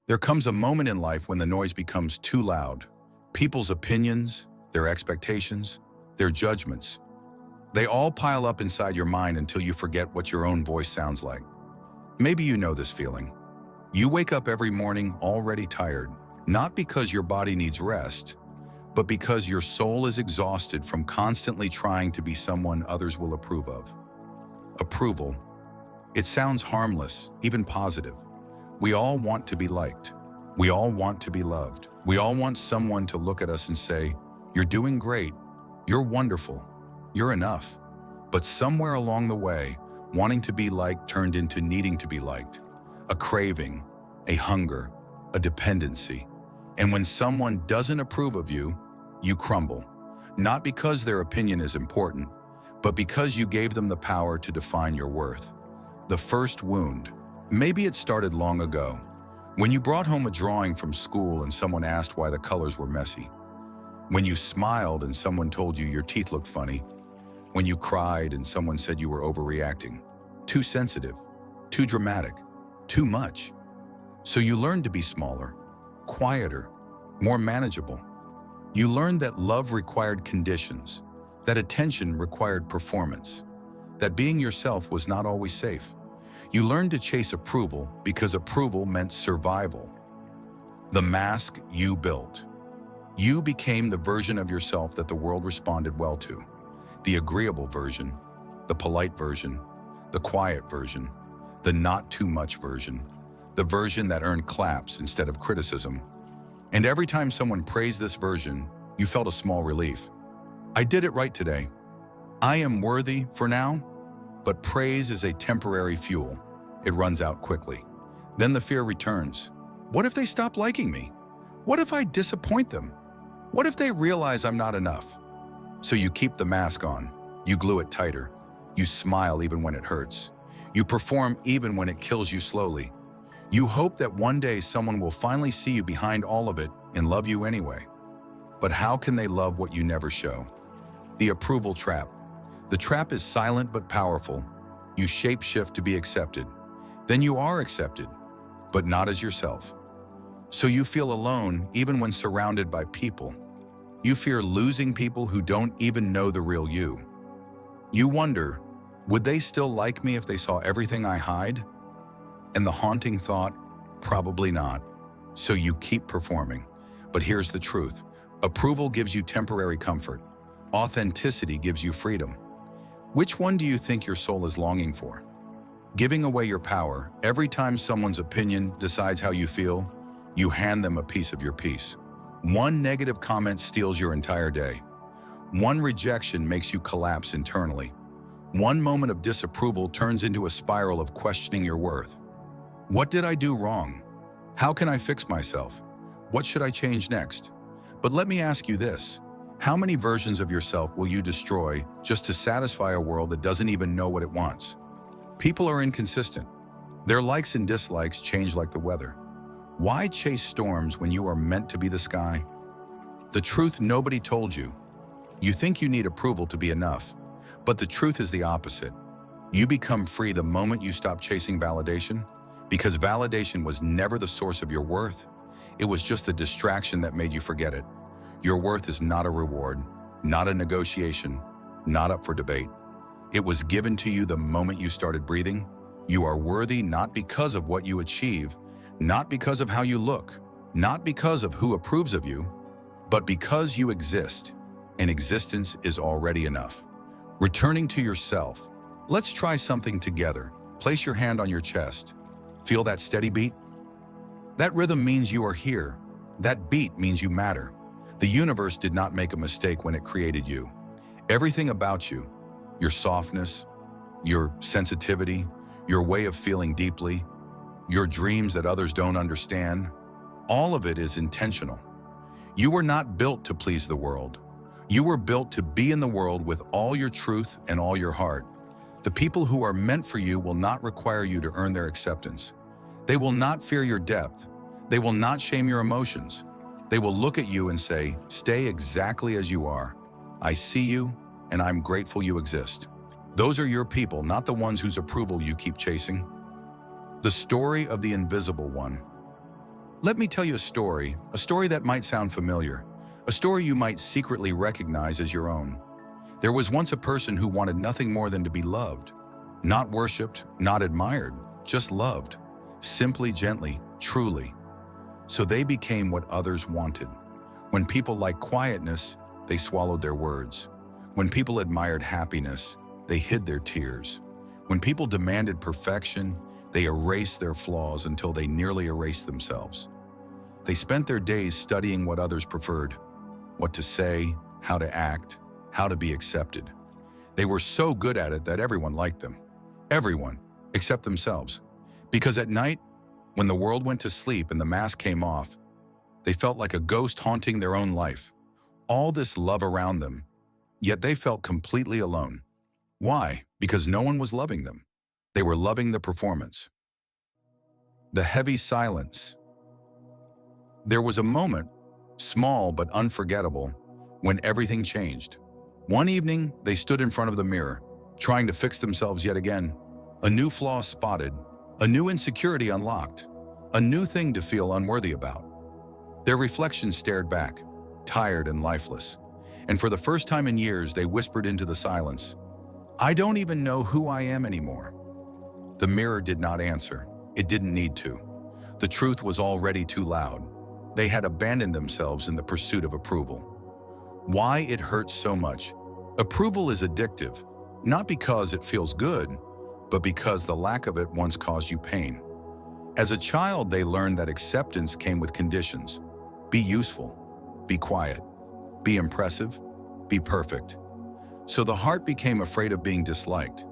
There comes a moment in life when the noise becomes too loud. People's opinions, their expectations, their judgments. They all pile up inside your mind until you forget what your own voice sounds like. Maybe you know this feeling. You wake up every morning already tired, not because your body needs rest, but because your soul is exhausted from constantly trying to be someone others will approve of. Approval. It sounds harmless, even positive. We all want to be liked. We all want to be loved. We all want someone to look at us and say, "You're doing great. You're wonderful. You're enough." But somewhere along the way, wanting to be liked turned into needing to be liked. A craving, a hunger, a dependency. And when someone doesn't approve of you, you crumble. Not because their opinion is important, but because you gave them the power to define your worth. The first wound. Maybe it started long ago, when you brought home a drawing from school and someone asked why the colors were messy. When you smiled and someone told you your teeth looked funny. When you cried and someone said you were overreacting. Too sensitive, too dramatic, too much. So you learned to be smaller, quieter, more manageable. You learned that love required conditions, that attention required performance, that being yourself was not always safe. You learned to chase approval because approval meant survival. The mask you built. You became the version of yourself that the world responded well to. The agreeable version, the polite version, the quiet version, the not too much version, the version that earned claps instead of criticism. And every time someone praised this version, you felt a small relief. I did it right today. I am worthy for now. But praise is a temporary fuel. It runs out quickly. Then the fear returns. What if they stop liking me? What if I disappoint them? What if they realize I'm not enough? So you keep the mask on. You glue it tighter. You smile even when it hurts. You perform even when it kills you slowly. You hope that one day someone will finally see you behind all of it and love you anyway. But how can they love what you never show? The approval trap. The trap is silent but powerful. You shape-shift to be accepted. Then you are accepted, but not as yourself. So you feel alone even when surrounded by people. You fear losing people who don't even know the real you. You wonder, would they still like me if they saw everything I hide? And the haunting thought, probably not. So you keep performing. But here's the truth. Approval gives you temporary comfort. Authenticity gives you freedom. Which one do you think your soul is longing for? Giving away your power. Every time someone's opinion decides how you feel, you hand them a piece of your peace. One negative comment steals your entire day. One rejection makes you collapse internally. One moment of disapproval turns into a spiral of questioning your worth. What did I do wrong? How can I fix myself? What should I change next? But let me ask you this. How many versions of yourself will you destroy just to satisfy a world that doesn't even know what it wants? People are inconsistent. Their likes and dislikes change like the weather. Why chase storms when you are meant to be the sky? The truth nobody told you. You think you need approval to be enough, but the truth is the opposite. You become free the moment you stop chasing validation, because validation was never the source of your worth. It was just the distraction that made you forget it. Your worth is not a reward, not a negotiation, not up for debate. It was given to you the moment you started breathing. You are worthy not because of what you achieve, not because of how you look, not because of who approves of you, but because you exist, and existence is already enough. Returning to yourself. Let's try something together. Place your hand on your chest. Feel that steady beat? That rhythm means you are here. That beat means you matter. The universe did not make a mistake when it created you. Everything about you, your softness, your sensitivity, your way of feeling deeply, your dreams that others don't understand, all of it is intentional. You were not built to please the world. You were built to be in the world with all your truth and all your heart. The people who are meant for you will not require you to earn their acceptance. They will not fear your depth. They will not shame your emotions. They will look at you and say, stay exactly as you are. I see you, and I'm grateful you exist. Those are your people, not the ones whose approval you keep chasing. The story of the invisible one. Let me tell you a story that might sound familiar, a story you might secretly recognize as your own. There was once a person who wanted nothing more than to be loved. Not worshipped, not admired, just loved. Simply, gently, truly. So they became what others wanted. When people liked quietness, they swallowed their words. When people admired happiness, they hid their tears. When people demanded perfection, they erased their flaws until they nearly erased themselves. They spent their days studying what others preferred, what to say, how to act, how to be accepted. They were so good at it that everyone liked them. Everyone, except themselves. Because at night, when the world went to sleep and the mask came off, they felt like a ghost haunting their own life. All this love around them, yet they felt completely alone. Why? Because no one was loving them. They were loving the performance. The heavy silence. There was a moment, small but unforgettable, when everything changed. One evening, they stood in front of the mirror, trying to fix themselves yet again. A new flaw spotted, a new insecurity unlocked, a new thing to feel unworthy about. Their reflection stared back, tired and lifeless. And for the first time in years, they whispered into the silence, "I don't even know who I am anymore." The mirror did not answer. It didn't need to. The truth was already too loud. They had abandoned themselves in the pursuit of approval. Why it hurts so much? Approval is addictive, not because it feels good, but because the lack of it once caused you pain. As a child, they learned that acceptance came with conditions. Be useful, be quiet, be impressive, be perfect. So the heart became afraid of being disliked,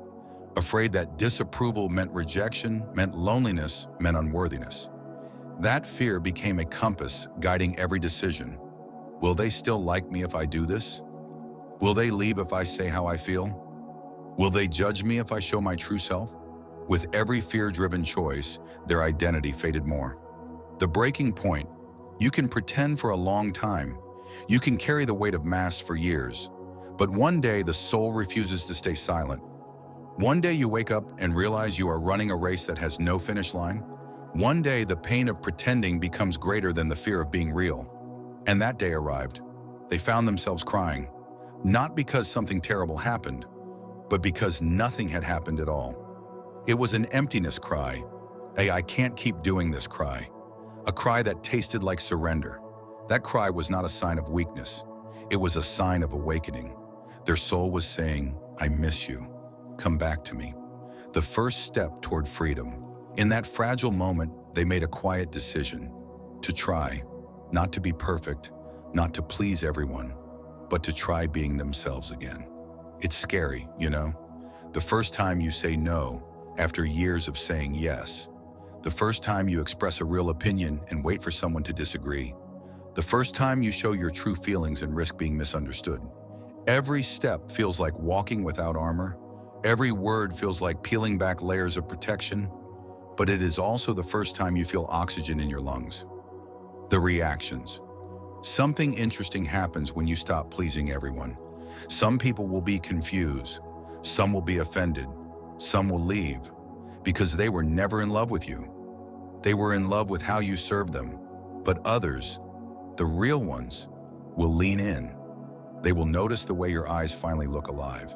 afraid that disapproval meant rejection, meant loneliness, meant unworthiness. That fear became a compass guiding every decision. Will they still like me if I do this? Will they leave if I say how I feel? Will they judge me if I show my true self? With every fear-driven choice, their identity faded more. The breaking point: you can pretend for a long time. You can carry the weight of masks for years. But one day the soul refuses to stay silent. One day you wake up and realize you are running a race that has no finish line. One day the pain of pretending becomes greater than the fear of being real. And that day arrived. They found themselves crying, not because something terrible happened, but because nothing had happened at all. It was an emptiness cry, a "I can't keep doing this" cry, a cry that tasted like surrender. That cry was not a sign of weakness. It was a sign of awakening. Their soul was saying, "I miss you. Come back to me." The first step toward freedom. In that fragile moment, they made a quiet decision to try, not to be perfect, not to please everyone, but to try being themselves again. It's scary, you know? The first time you say no after years of saying yes. The first time you express a real opinion and wait for someone to disagree. The first time you show your true feelings and risk being misunderstood. Every step feels like walking without armor. Every word feels like peeling back layers of protection. But it is also the first time you feel oxygen in your lungs. The reactions. Something interesting happens when you stop pleasing everyone. Some people will be confused. Some will be offended. Some will leave because they were never in love with you. They were in love with how you served them. But others, the real ones, will lean in. They will notice the way your eyes finally look alive.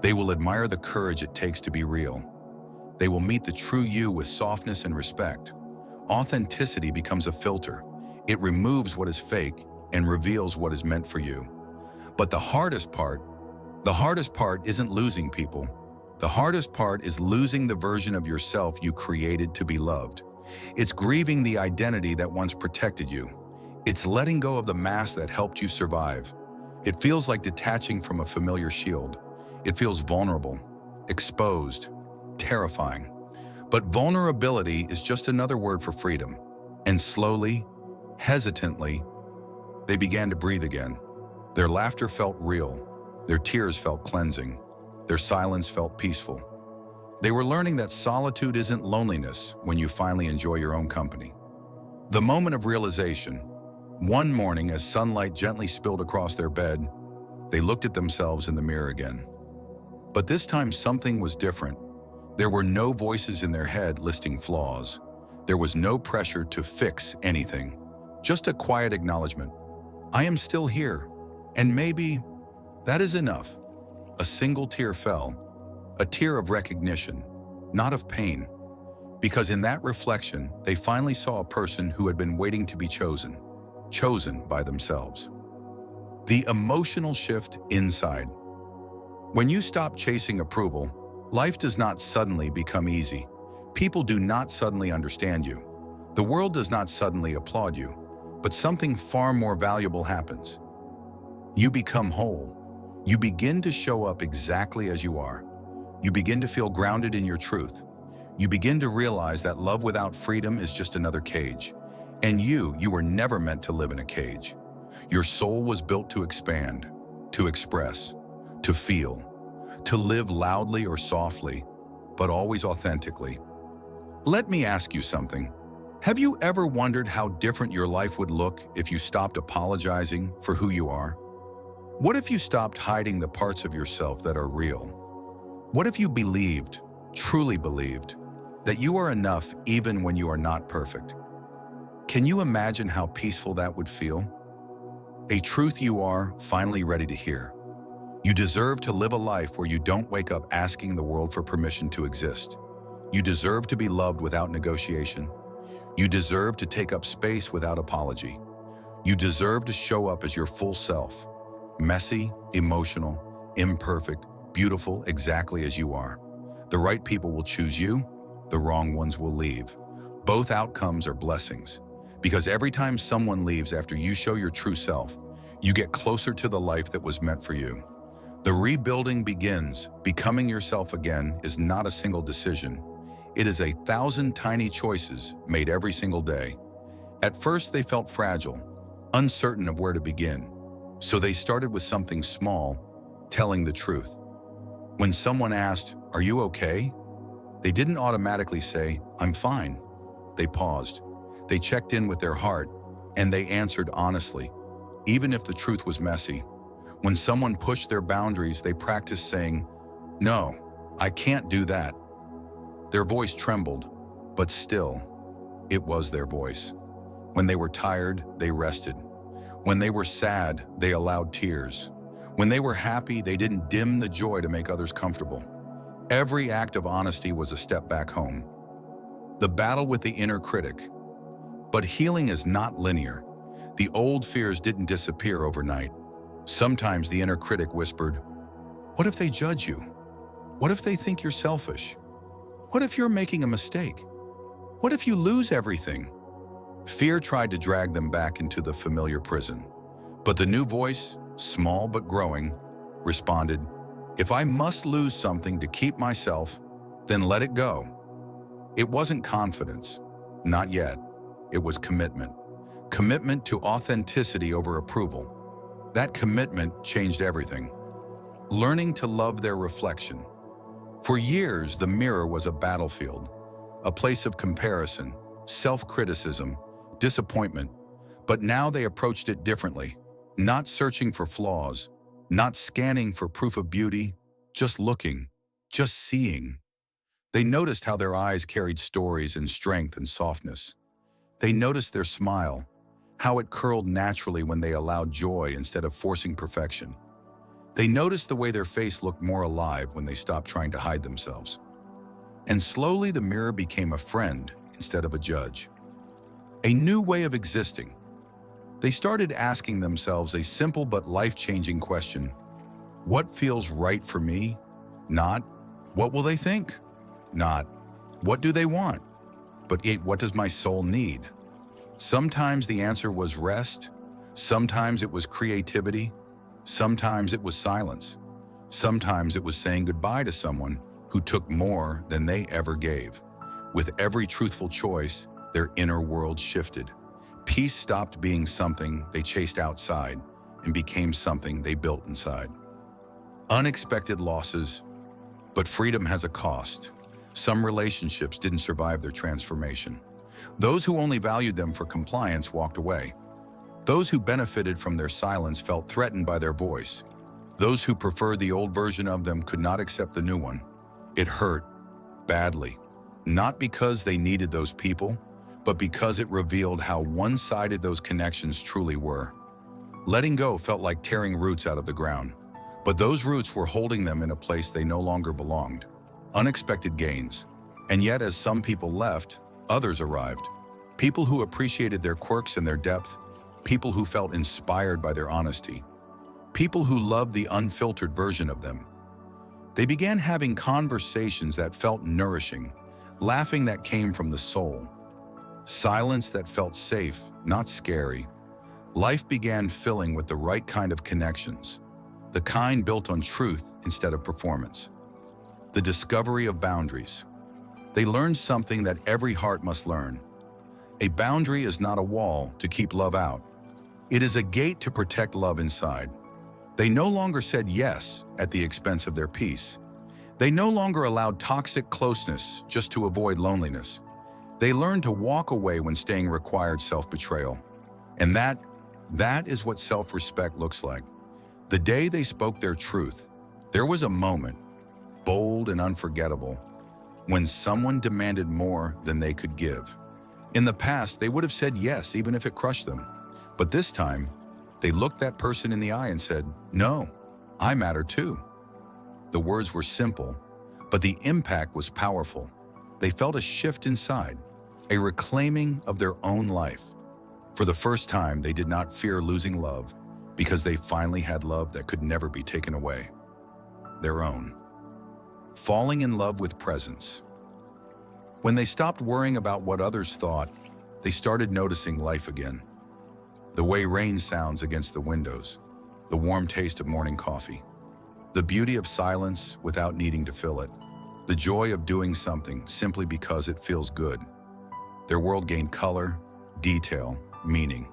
They will admire the courage it takes to be real. They will meet the true you with softness and respect. Authenticity becomes a filter. It removes what is fake and reveals what is meant for you. But the hardest part isn't losing people. The hardest part is losing the version of yourself you created to be loved. It's grieving the identity that once protected you. It's letting go of the mask that helped you survive. It feels like detaching from a familiar shield. It feels vulnerable, exposed, terrifying. But vulnerability is just another word for freedom. And slowly, hesitantly, they began to breathe again. Their laughter felt real. Their tears felt cleansing. Their silence felt peaceful. They were learning that solitude isn't loneliness when you finally enjoy your own company. The moment of realization. One morning, as sunlight gently spilled across their bed, they looked at themselves in the mirror again. But this time something was different. There were no voices in their head listing flaws. There was no pressure to fix anything, just a quiet acknowledgement. I am still here, and maybe that is enough. A single tear fell, a tear of recognition, not of pain, because in that reflection, they finally saw a person who had been waiting to be chosen by themselves. The emotional shift inside. When you stop chasing approval, life does not suddenly become easy. People do not suddenly understand you. The world does not suddenly applaud you, but something far more valuable happens. You become whole. You begin to show up exactly as you are. You begin to feel grounded in your truth. You begin to realize that love without freedom is just another cage. And you were never meant to live in a cage. Your soul was built to expand, to express, to feel, to live loudly or softly, but always authentically. Let me ask you something. Have you ever wondered how different your life would look if you stopped apologizing for who you are? What if you stopped hiding the parts of yourself that are real? What if you believed, truly believed, that you are enough even when you are not perfect? Can you imagine how peaceful that would feel? A truth you are finally ready to hear. You deserve to live a life where you don't wake up asking the world for permission to exist. You deserve to be loved without negotiation. You deserve to take up space without apology. You deserve to show up as your full self. Messy, emotional, imperfect, beautiful, exactly as you are. The right people will choose you, the wrong ones will leave. Both outcomes are blessings, because every time someone leaves after you show your true self, you get closer to the life that was meant for you. The rebuilding begins. Becoming yourself again is not a single decision. It is 1,000 tiny choices made every single day. At first, they felt fragile, uncertain of where to begin. So they started with something small, telling the truth. When someone asked, "Are you okay?" they didn't automatically say, "I'm fine." They paused. They checked in with their heart, and they answered honestly, even if the truth was messy. When someone pushed their boundaries, they practiced saying, "No, I can't do that." Their voice trembled, but still, it was their voice. When they were tired, they rested. When they were sad, they allowed tears. When they were happy, they didn't dim the joy to make others comfortable. Every act of honesty was a step back home. The battle with the inner critic. But healing is not linear. The old fears didn't disappear overnight. Sometimes the inner critic whispered, "What if they judge you? What if they think you're selfish? What if you're making a mistake? What if you lose everything?" Fear tried to drag them back into the familiar prison. But the new voice, small but growing, responded, "If I must lose something to keep myself, then let it go." It wasn't confidence, not yet. It was commitment. Commitment to authenticity over approval. That commitment changed everything. Learning to love their reflection. For years, the mirror was a battlefield, a place of comparison, self-criticism, disappointment. But now they approached it differently, not searching for flaws, not scanning for proof of beauty, just looking, just seeing. They noticed how their eyes carried stories and strength and softness. They noticed their smile, how it curled naturally when they allowed joy instead of forcing perfection. They noticed the way their face looked more alive when they stopped trying to hide themselves. And slowly the mirror became a friend instead of a judge. A new way of existing. They started asking themselves a simple but life-changing question. What feels right for me? Not, what will they think? Not, what do they want? But what does my soul need? Sometimes the answer was rest. Sometimes it was creativity. Sometimes it was silence. Sometimes it was saying goodbye to someone who took more than they ever gave. With every truthful choice, their inner world shifted. Peace stopped being something they chased outside and became something they built inside. Unexpected losses, but freedom has a cost. Some relationships didn't survive their transformation. Those who only valued them for compliance walked away. Those who benefited from their silence felt threatened by their voice. Those who preferred the old version of them could not accept the new one. It hurt badly, not because they needed those people, but because it revealed how one-sided those connections truly were. Letting go felt like tearing roots out of the ground, but those roots were holding them in a place they no longer belonged. Unexpected gains. And yet, as some people left, others arrived. People who appreciated their quirks and their depth, people who felt inspired by their honesty, people who loved the unfiltered version of them. They began having conversations that felt nourishing, laughing that came from the soul, silence that felt safe, not scary. Life began filling with the right kind of connections, the kind built on truth instead of performance. The discovery of boundaries. They learned something that every heart must learn. A boundary is not a wall to keep love out. It is a gate to protect love inside. They no longer said yes at the expense of their peace. They no longer allowed toxic closeness just to avoid loneliness. They learned to walk away when staying required self-betrayal. And that is what self-respect looks like. The day they spoke their truth, there was a moment, bold and unforgettable, when someone demanded more than they could give. In the past, they would have said yes, even if it crushed them. But this time, they looked that person in the eye and said, "No, I matter too." The words were simple, but the impact was powerful. They felt a shift inside, a reclaiming of their own life. For the first time, they did not fear losing love because they finally had love that could never be taken away. Their own. Falling in love with presence. When they stopped worrying about what others thought, they started noticing life again. The way rain sounds against the windows, the warm taste of morning coffee, the beauty of silence without needing to fill it, the joy of doing something simply because it feels good. Their world gained color, detail, meaning.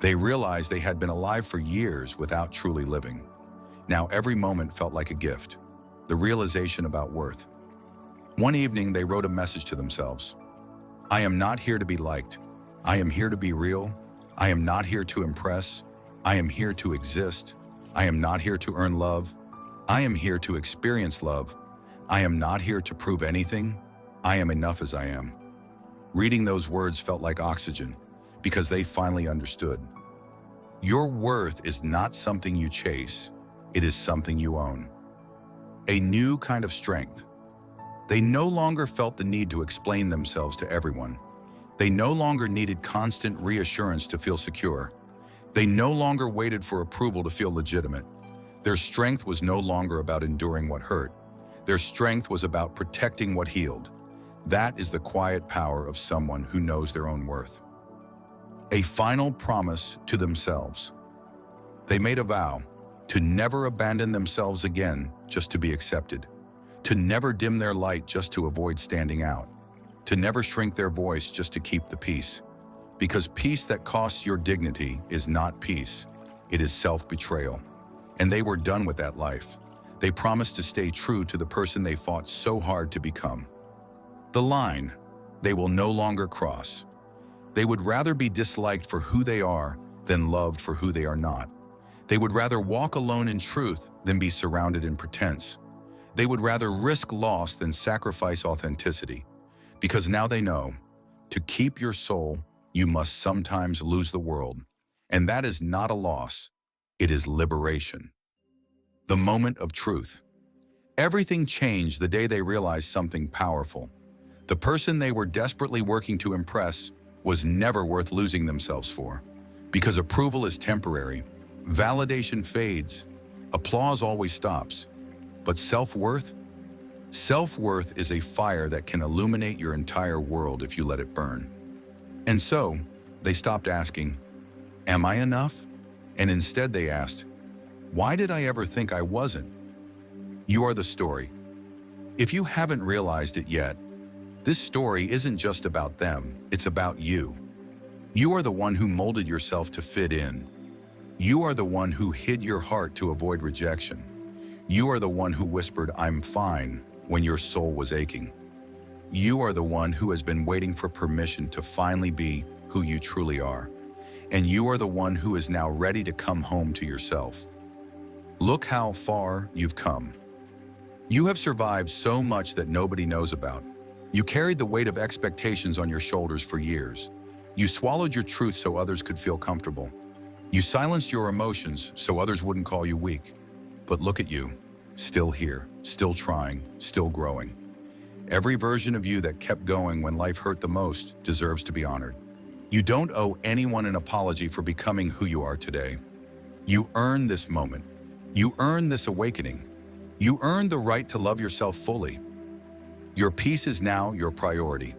They realized they had been alive for years without truly living. Now every moment felt like a gift, the realization about worth. One evening, they wrote a message to themselves. "I am not here to be liked. I am here to be real. I am not here to impress. I am here to exist. I am not here to earn love. I am here to experience love. I am not here to prove anything. I am enough as I am." Reading those words felt like oxygen because they finally understood. Your worth is not something you chase. It is something you own. A new kind of strength. They no longer felt the need to explain themselves to everyone. They no longer needed constant reassurance to feel secure. They no longer waited for approval to feel legitimate. Their strength was no longer about enduring what hurt. Their strength was about protecting what healed. That is the quiet power of someone who knows their own worth. A final promise to themselves. They made a vow to never abandon themselves again just to be accepted, to never dim their light just to avoid standing out, to never shrink their voice just to keep the peace. Because peace that costs your dignity is not peace, it is self-betrayal. And they were done with that life. They promised to stay true to the person they fought so hard to become. The line they will no longer cross. They would rather be disliked for who they are than loved for who they are not. They would rather walk alone in truth than be surrounded in pretense. They would rather risk loss than sacrifice authenticity. Because now they know, to keep your soul, you must sometimes lose the world. And that is not a loss, it is liberation. The moment of truth. Everything changed the day they realized something powerful. The person they were desperately working to impress was never worth losing themselves for. Because approval is temporary, validation fades, applause always stops. But self-worth? Self-worth is a fire that can illuminate your entire world if you let it burn. And so, they stopped asking, "Am I enough?" And instead they asked, "Why did I ever think I wasn't?" You are the story. If you haven't realized it yet, this story isn't just about them, it's about you. You are the one who molded yourself to fit in. You are the one who hid your heart to avoid rejection. You are the one who whispered, "I'm fine," when your soul was aching. You are the one who has been waiting for permission to finally be who you truly are. And you are the one who is now ready to come home to yourself. Look how far you've come. You have survived so much that nobody knows about. You carried the weight of expectations on your shoulders for years. You swallowed your truth so others could feel comfortable. You silenced your emotions so others wouldn't call you weak. But look at you, still here, still trying, still growing. Every version of you that kept going when life hurt the most deserves to be honored. You don't owe anyone an apology for becoming who you are today. You earned this moment. You earned this awakening. You earned the right to love yourself fully. Your peace is now your priority.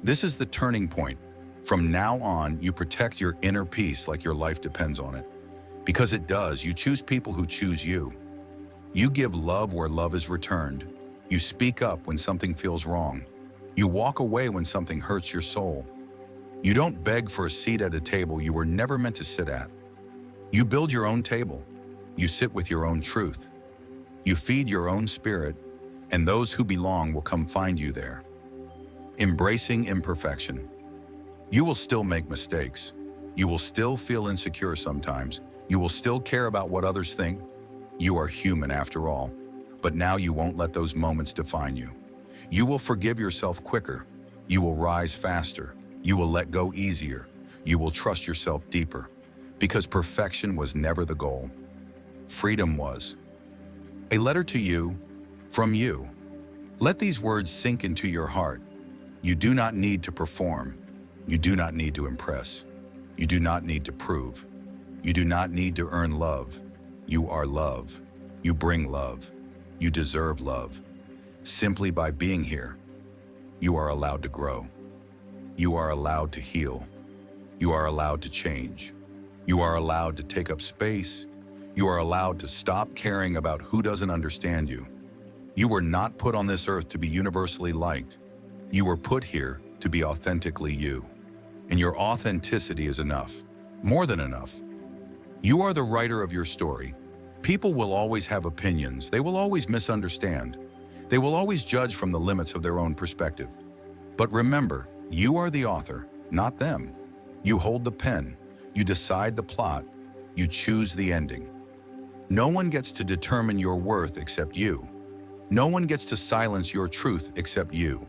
This is the turning point. From now on, you protect your inner peace like your life depends on it. Because it does. You choose people who choose you. You give love where love is returned. You speak up when something feels wrong. You walk away when something hurts your soul. You don't beg for a seat at a table you were never meant to sit at. You build your own table. You sit with your own truth. You feed your own spirit, and those who belong will come find you there. Embracing imperfection. You will still make mistakes. You will still feel insecure sometimes. You will still care about what others think. You are human after all. But now you won't let those moments define you. You will forgive yourself quicker. You will rise faster. You will let go easier. You will trust yourself deeper. Because perfection was never the goal. Freedom was. A letter to you, from you. Let these words sink into your heart. You do not need to perform. You do not need to impress. You do not need to prove. You do not need to earn love. You are love. You bring love. You deserve love. Simply by being here, you are allowed to grow. You are allowed to heal. You are allowed to change. You are allowed to take up space. You are allowed to stop caring about who doesn't understand you. You were not put on this earth to be universally liked. You were put here to be authentically you. And your authenticity is enough, more than enough. You are the writer of your story. People will always have opinions. They will always misunderstand. They will always judge from the limits of their own perspective. But remember, you are the author, not them. You hold the pen. You decide the plot. You choose the ending. No one gets to determine your worth except you. No one gets to silence your truth except you.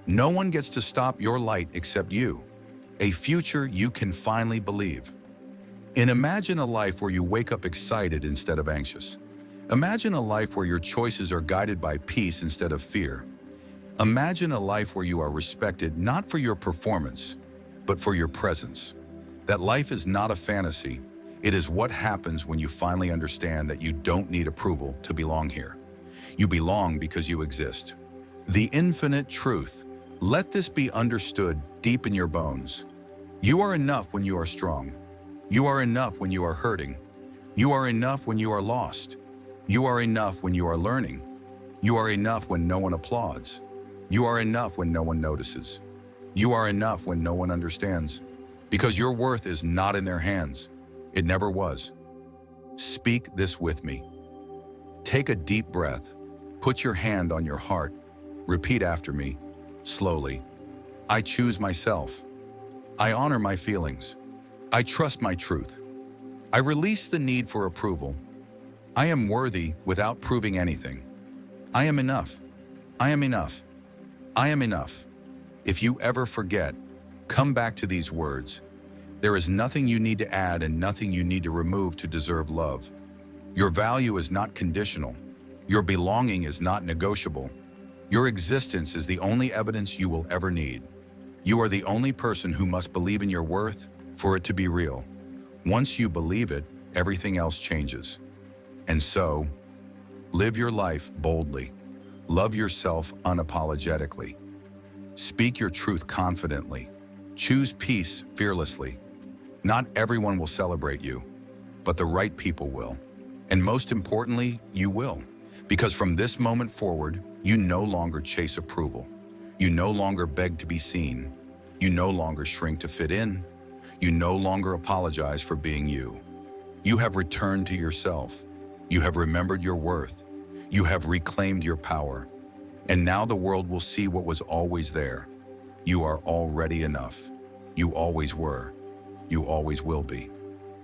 No one gets to stop your light except you. A future you can finally believe. And imagine a life where you wake up excited instead of anxious. Imagine a life where your choices are guided by peace instead of fear. Imagine a life where you are respected not for your performance, but for your presence. That life is not a fantasy. It is what happens when you finally understand that you don't need approval to belong here. You belong because you exist. The infinite truth. Let this be understood deep in your bones. You are enough when you are strong. You are enough when you are hurting. You are enough when you are lost. You are enough when you are learning. You are enough when no one applauds. You are enough when no one notices. You are enough when no one understands. Because your worth is not in their hands. It never was. Speak this with me. Take a deep breath. Put your hand on your heart. Repeat after me, slowly. I choose myself. I honor my feelings. I trust my truth. I release the need for approval. I am worthy without proving anything. I am enough. I am enough. I am enough. If you ever forget, come back to these words. There is nothing you need to add and nothing you need to remove to deserve love. Your value is not conditional. Your belonging is not negotiable. Your existence is the only evidence you will ever need. You are the only person who must believe in your worth for it to be real. Once you believe it, everything else changes. And so, live your life boldly. Love yourself unapologetically. Speak your truth confidently. Choose peace fearlessly. Not everyone will celebrate you, but the right people will. And most importantly, you will. Because from this moment forward, you no longer chase approval. You no longer beg to be seen. You no longer shrink to fit in. You no longer apologize for being you. You have returned to yourself. You have remembered your worth. You have reclaimed your power. And now the world will see what was always there. You are already enough. You always were. You always will be.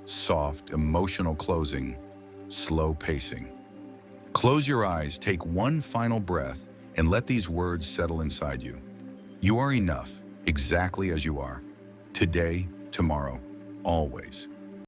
Soft, emotional closing, slow pacing. Close your eyes, take one final breath, and let these words settle inside you. You are enough, exactly as you are. Today, tomorrow, always.